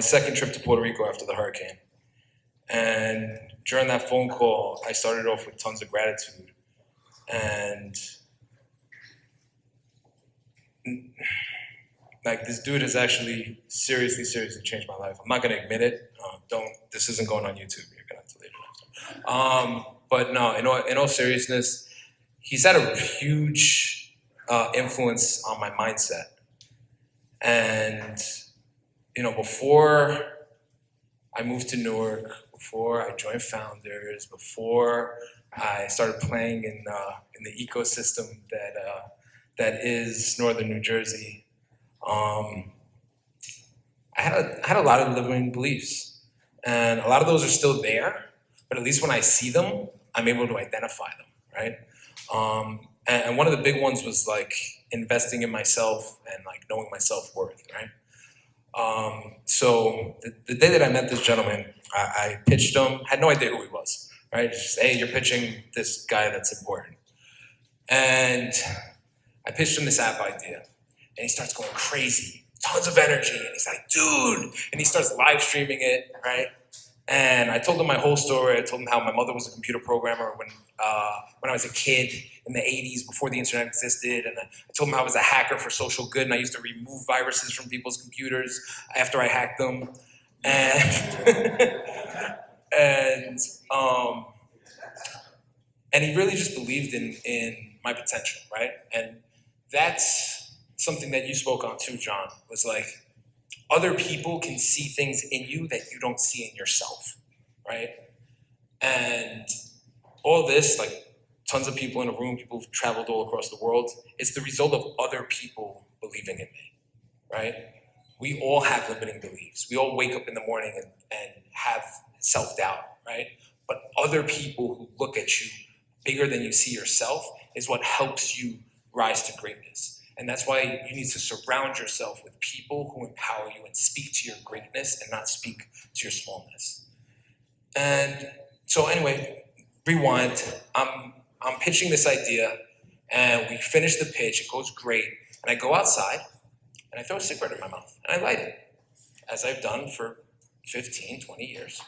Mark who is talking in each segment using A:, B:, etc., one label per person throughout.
A: second trip to Puerto Rico after the hurricane. And during that phone call, I started off with tons of gratitude. And like, this dude has actually seriously changed my life. I'm not gonna admit it. This isn't going on YouTube. You're gonna have to leave it after. But no, in all seriousness, he's had a huge influence on my mindset. And before I moved to Newark, before I joined Founders, before I started playing in the ecosystem that is Northern New Jersey, I had a lot of limiting beliefs, and a lot of those are still there. But at least when I see them, I'm able to identify them, right? And one of the big ones was like investing in myself and like knowing my self-worth, right? So the day that I met this gentleman, I pitched him, had no idea who he was, right? Just, hey, you're pitching this guy that's important. And I pitched him this app idea, and he starts going crazy, tons of energy, and he's like, dude, and he starts live streaming it, right? And I told him my whole story. I told him how my mother was a computer programmer when I was a kid in the 80s, before the internet existed. And I told him I was a hacker for social good, and I used to remove viruses from people's computers after I hacked them. And and he really just believed in my potential, right? And that's something that you spoke on too, John, was like, other people can see things in you that you don't see in yourself, right? And all this, like tons of people in a room, people who've traveled all across the world, it's the result of other people believing in me, right? We all have limiting beliefs. We all wake up in the morning and have self-doubt, right? But other people who look at you bigger than you see yourself is what helps you rise to greatness. And that's why you need to surround yourself with people who empower you and speak to your greatness and not speak to your smallness. And so anyway, rewind. I'm pitching this idea, and we finish the pitch. It goes great. And I go outside, and I throw a cigarette in my mouth, and I light it, as I've done for 15, 20 years.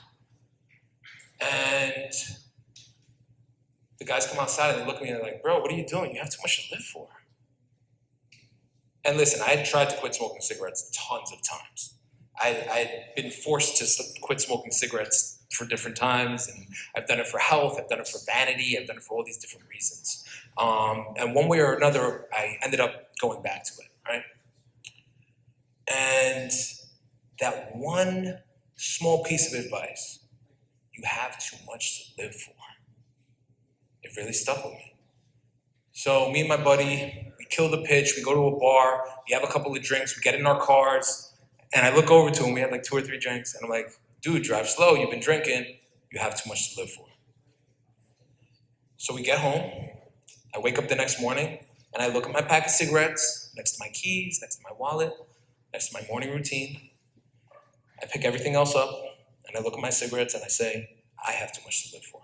A: And the guys come outside, and they look at me, and they're like, bro, what are you doing? You have too much to live for. And listen, I had tried to quit smoking cigarettes tons of times. I had been forced to quit smoking cigarettes for different times, and I've done it for health, I've done it for vanity, I've done it for all these different reasons. And one way or another, I ended up going back to it, right? And that one small piece of advice, you have too much to live for, it really stuck with me. So me and my buddy, we kill the pitch, we go to a bar, we have a couple of drinks, we get in our cars, and I look over to him, we had like 2 or 3 drinks, and I'm like, dude, drive slow, you've been drinking, you have too much to live for. So we get home, I wake up the next morning, and I look at my pack of cigarettes, next to my keys, next to my wallet, next to my morning routine. I pick everything else up, and I look at my cigarettes, and I say, I have too much to live for.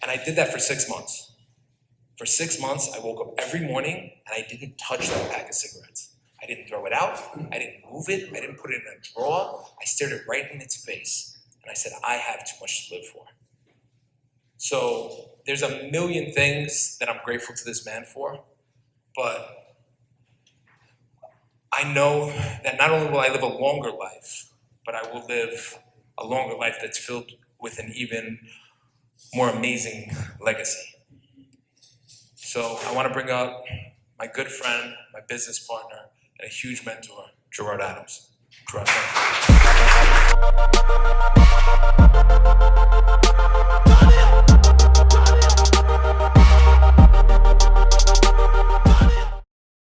A: And I did that for 6 months. For 6 months, I woke up every morning and I didn't touch that pack of cigarettes. I didn't throw it out, I didn't move it, I didn't put it in a drawer. I stared it right in its face and I said, I have too much to live for. So there's a million things that I'm grateful to this man for, but I know that not only will I live a longer life, but I will live a longer life that's filled with an even more amazing legacy. So I want to bring up my good friend, my business partner, and a huge mentor, Gerard Adams. Gerard, thank you.